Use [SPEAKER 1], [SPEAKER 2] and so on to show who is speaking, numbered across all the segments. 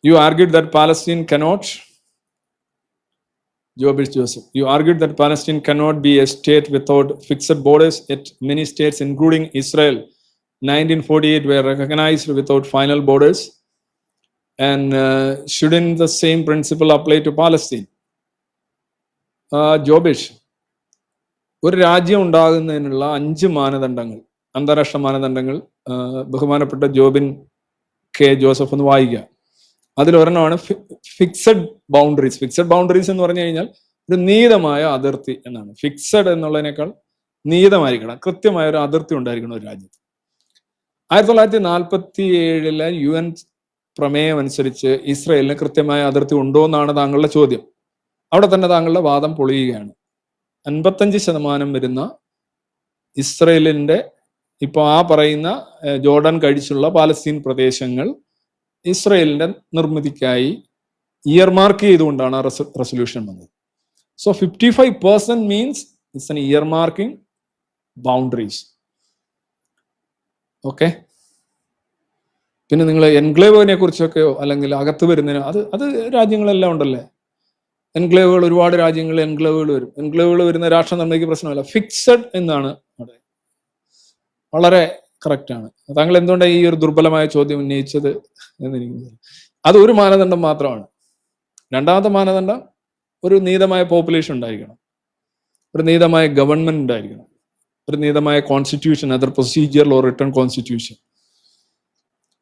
[SPEAKER 1] You argued that Palestine cannot, Jobish Joseph, you argued that Palestine cannot be a state without fixed borders, yet many states, including Israel, 1948, were recognized without final borders. And shouldn't the same principle apply to Palestine? Jobish, ഒരു രാജ്യം ഉണ്ടാകുന്നതിനുള്ള 5 മാനദണ്ഡങ്ങൾ, അന്താരാഷ്ട്ര മാനദണ്ഡങ്ങൾ ബഹുമാനപ്പെട്ട Jobin K Joseph ഒന്ന് വായിക്കുക. അതിലൊരെണ്ണമാണ് fixed boundaries. Fixed boundaries എന്ന് പറഞ്ഞു കഴിഞ്ഞാൽ ഒരു നിയതമായ അതിർത്തി എന്നാണ്. ഫിക്സഡ് എന്നുള്ളതിനേക്കാൾ നിയതമായിരിക്കണം, കൃത്യമായ ഒരു അതിർത്തി ഉണ്ടായിരിക്കണം ഒരു രാജ്യത്ത്. 1947 UN പ്രമേയം അനുസരിച്ച് ഇസ്രയേലിന് കൃത്യമായ അതിർത്തി ഉണ്ടോ എന്നാണ് താങ്കളുടെ ചോദ്യം. അവിടെ തന്നെ താങ്കളുടെ വാദം പൊളിയുകയാണ്. 55% വരുന്ന ഇസ്രയേലിന്റെ ഇപ്പൊ ആ പറയുന്ന ജോർഡൻ കഴിച്ചുള്ള പാലസ്തീൻ പ്രദേശങ്ങൾ ഇസ്രയേലിന്റെ നിർമ്മിതിക്കായി ഇയർമാർക്ക് ചെയ്തുകൊണ്ടാണ് ആ റെസൊല്യൂഷൻ വന്നത്. So 55% means it's an year marking boundaries. Okay. പിന്നെ നിങ്ങൾ എൻക്ലേവിനെ കുറിച്ചൊക്കെയോ അല്ലെങ്കിൽ അകത്ത് വരുന്നതിന് അത് രാജ്യങ്ങളെല്ലാം ഉണ്ടല്ലേ. എൻക്ലേവുകൾ, ഒരുപാട് രാജ്യങ്ങളിൽ എൻക്ലേവുകൾ വരും. എൻക്ലേവുകൾ വരുന്ന രാഷ്ട്രം നിർണ്ണയിക്കുന്ന പ്രശ്നമല്ല. ഫിക്സഡ് എന്നാണ് അവിടെ. വളരെ കറക്റ്റ് ആണ്. താങ്കൾ എന്തുകൊണ്ടാണ് ഈ ഒരു ദുർബലമായ ചോദ്യം ഉന്നയിച്ചത് എന്നെനിക്ക്. അത് ഒരു മാനദണ്ഡം മാത്രമാണ്. രണ്ടാമത്തെ മാനദണ്ഡം ഒരു നിയതമായ പോപ്പുലേഷൻ ഉണ്ടായിരിക്കണം, ഒരു നിയതമായ ഗവൺമെന്റ് ഉണ്ടായിരിക്കണം, ഒരു നിയതമായ constitution, other procedure or return constitution.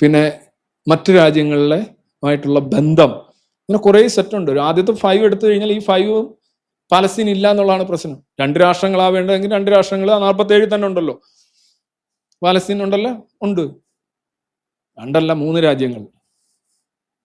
[SPEAKER 1] പിന്നെ മറ്റു രാജ്യങ്ങളിലെ ആയിട്ടുള്ള ബന്ധം, ഇങ്ങനെ കുറേ സെറ്റുണ്ട്. ആദ്യത്തെ 5 എടുത്തു കഴിഞ്ഞാൽ ഈ 5 പാലസ്തീൻ ഇല്ല എന്നുള്ളതാണ് പ്രശ്നം. 2 രാഷ്ട്രങ്ങളാവേണ്ടതെങ്കിൽ 2 രാഷ്ട്രങ്ങൾ 47 തന്നെ ഉണ്ടല്ലോ. പാലസ്തീൻ ഉണ്ടല്ലോ, ഉണ്ട്. 2 അല്ല 3 രാജ്യങ്ങൾ.